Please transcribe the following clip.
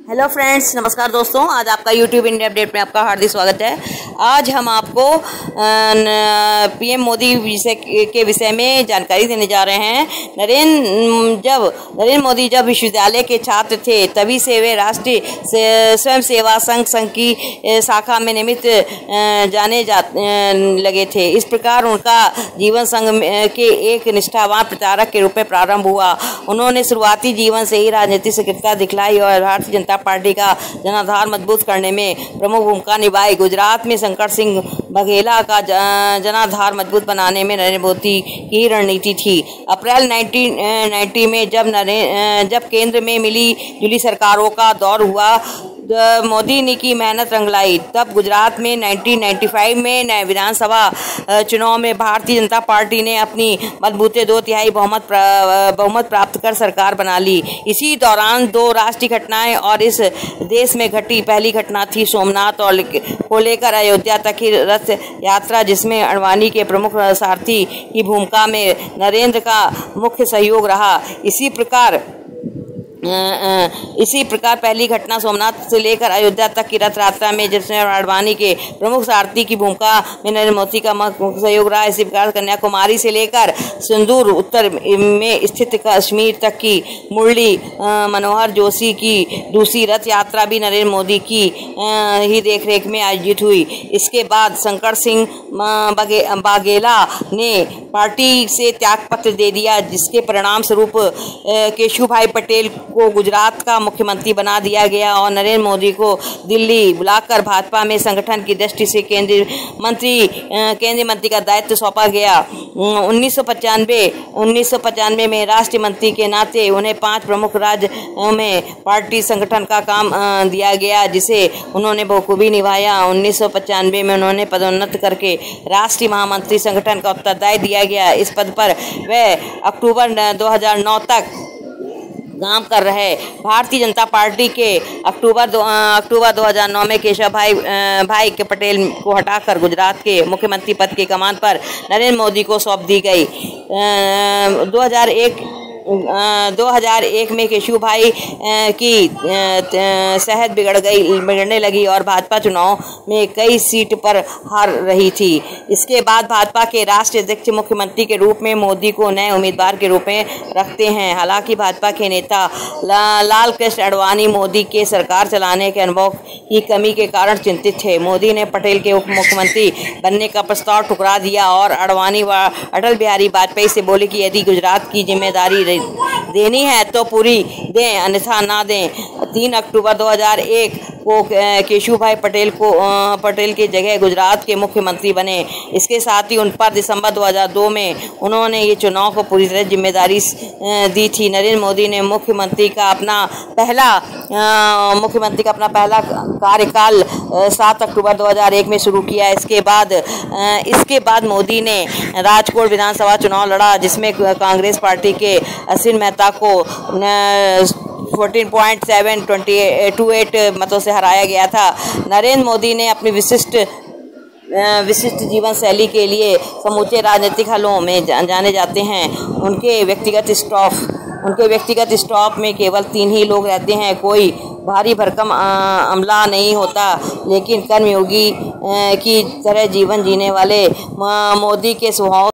Hello friends, नमस्कार दोस्तों। आज आपका यूट्यूब इंडिया अपडेट में आपका हार्दिक स्वागत है। आज हम आपको पीएम मोदी के विषय में जानकारी देने जा रहे हैं। नरेंद्र मोदी जब विश्वविद्यालय के छात्र थे तभी से वे राष्ट्रीय स्वयं सेवा संघ की शाखा में नियमित जाने लगे थे। इस प्रकार उनका जीवन संघ के एक निष्ठावान प्रचारक के रूप में प्रारंभ हुआ। उन्होंने शुरुआती जीवन से ही राजनीतिक सक्रियता दिखलाई और भारतीय जनता पार्टी का जनाधार मजबूत करने में प्रमुख भूमिका निभाई। गुजरात में शंकर सिंह बघेला का जनाधार मजबूत बनाने में नरेंद्र मोदी की रणनीति थी। अप्रैल 1990 में जब केंद्र में मिली जुली सरकारों का दौर हुआ, मोदी ने की मेहनत रंग लाई। तब गुजरात में 1995 में विधानसभा चुनाव में भारतीय जनता पार्टी ने अपनी मजबूते 2/3 बहुमत प्राप्त कर सरकार बना ली। इसी दौरान दो राष्ट्रीय घटनाएं और इस देश में घटी पहली घटना थी सोमनाथ और को लेकर अयोध्या तक की रथ यात्रा, जिसमें अडवाणी के प्रमुख सारथी की भूमिका में नरेंद्र का मुख्य सहयोग रहा। इसी प्रकार पहली घटना सोमनाथ से लेकर अयोध्या तक की रथ यात्रा में जिसमें अडवाणी के प्रमुख सारथी की भूमिका में नरेंद्र मोदी का मुख्य सहयोग रहा। इसी प्रकार कन्याकुमारी से लेकर सिंदूर उत्तर में स्थित कश्मीर तक की मुरली मनोहर जोशी की दूसरी रथ यात्रा भी नरेंद्र मोदी की ही देखरेख में आयोजित हुई। इसके बाद शंकर सिंह बघेला ने पार्टी से त्यागपत्र दे दिया, जिसके परिणाम स्वरूप केशुभाई पटेल को गुजरात का मुख्यमंत्री बना दिया गया और नरेंद्र मोदी को दिल्ली बुलाकर भाजपा में संगठन की दृष्टि से केंद्रीय मंत्री का दायित्व सौंपा गया। 1995 में राष्ट्रीय मंत्री के नाते उन्हें 5 प्रमुख राज्यों में पार्टी संगठन का काम दिया गया, जिसे उन्होंने बखूबी निभाया। 1995 में उन्होंने पदोन्नत करके राष्ट्रीय महामंत्री संगठन का उत्तरदायी दिया गया। इस पद पर वे अक्टूबर 2009 तक काम कर रहे। भारतीय जनता पार्टी के अक्टूबर 2009 में केशव भाई के पटेल को हटाकर गुजरात के मुख्यमंत्री पद की कमान पर नरेंद्र मोदी को सौंप दी गई। 2001 में केशुभाई की सेहत बिगड़ने लगी और भाजपा चुनाव में कई सीट पर हार रही थी। इसके बाद भाजपा के राष्ट्रीय अध्यक्ष मुख्यमंत्री के रूप में मोदी को नए उम्मीदवार के रूप में रखते हैं। हालांकि भाजपा के नेता लाल कृष्ण आडवाणी मोदी के सरकार चलाने के अनुभव की कमी के कारण चिंतित थे। मोदी ने पटेल के उप मुख्यमंत्री बनने का प्रस्ताव ठुकरा दिया और आडवाणी व अटल बिहारी वाजपेयी से बोले कि यदि गुजरात की जिम्मेदारी देनी है तो पूरी दें, अन्यथा ना दें। 3 अक्टूबर 2001 को केशुभाई पटेल की जगह गुजरात के मुख्यमंत्री बने। इसके साथ ही उन पर दिसंबर 2002 में उन्होंने ये चुनाव को पूरी तरह जिम्मेदारी दी थी। नरेंद्र मोदी ने मुख्यमंत्री का अपना पहला कार्यकाल 7 अक्टूबर 2001 में शुरू किया। इसके बाद मोदी ने राजकोट विधानसभा चुनाव लड़ा, जिसमें कांग्रेस पार्टी के अश्विन मेहता को 14.728 मतों से हराया गया था। नरेंद्र मोदी ने अपनी विशिष्ट जीवन शैली के लिए समूचे राजनीतिक हलों में जाने जाते हैं। उनके व्यक्तिगत स्टाफ में केवल 3 ही लोग रहते हैं। कोई भारी भरकम अमला नहीं होता, लेकिन कर्मयोगी की तरह जीवन जीने वाले मोदी के स्वभाव